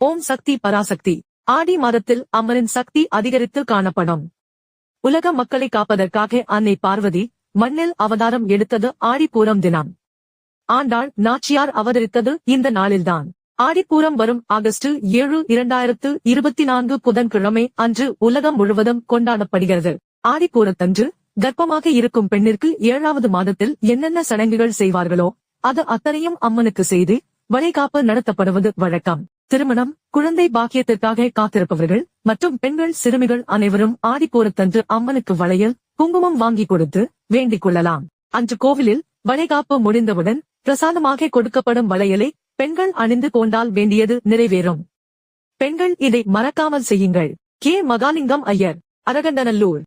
ஓம் சக்தி பராசக்தி. ஆடி மாதத்தில் அம்மனின் சக்தி அதிகரித்து காணப்படும். உலக மக்களை காப்பதற்காக அன்னை பார்வதி மண்ணில் அவதாரம் எடுத்தது ஆடிப்பூரம் தினம். ஆண்டாள் நாச்சியார் அவதரித்தது இந்த நாளில்தான். ஆடிப்பூரம் வரும் ஆகஸ்ட் 7, 2024 புதன்கிழமை அன்று உலகம் முழுவதும் கொண்டாடப்படுகிறது. ஆடிப்பூரத்தன்று கர்ப்பமாக இருக்கும் பெண்ணிற்கு 7வது மாதத்தில் என்னென்ன சடங்குகள் செய்வார்களோ அது அத்தனையும் அம்மனுக்கு செய்து வளைகாப்பு நடத்தப்படுவது வழக்கம். திருமணம், குழந்தை பாக்கியத்திற்காக காத்திருப்பவர்கள் மற்றும் பெண்கள் சிறுமிகள் அனைவரும் ஆடிப்பூரத்தன்று அம்மனுக்கு வளையல், குங்குமம் வாங்கி கொடுத்து வேண்டிக் கொள்ளலாம். அன்று கோவிலில் வளைகாப்பு முடிந்தவுடன் பிரசாதமாக கொடுக்கப்படும் வளையலை பெண்கள் அணிந்து கொண்டால் வேண்டியது நிறைவேறும். பெண்கள் இதை மறக்காமல் செய்யுங்கள். கே. மகாலிங்கம் ஐயர், அரகண்டநல்லூர்.